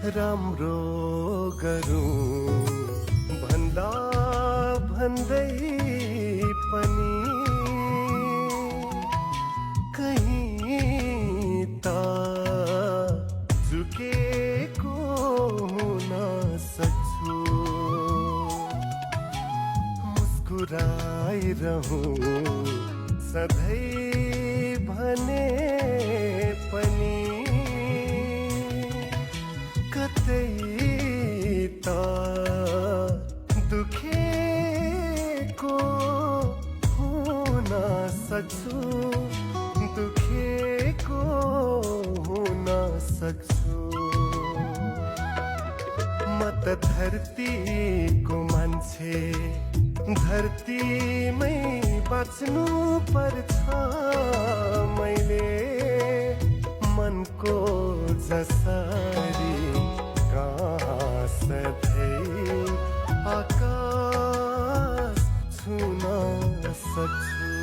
राम्रो गरौँ भन्दा भन्दै पनि कहीं त झुकेको हुन सक्छु। मुस्कुराइरहूँ सधैँ भने पनि कतै त दुखेको हुन सक्छु, दुखेको हुन सक्छु। म त धरतीको मान्छे, धरतीमै बाँच्नु पर्छ। मैले मनको जसरी कहाँ सधैँ आकाश छुन सक्छु।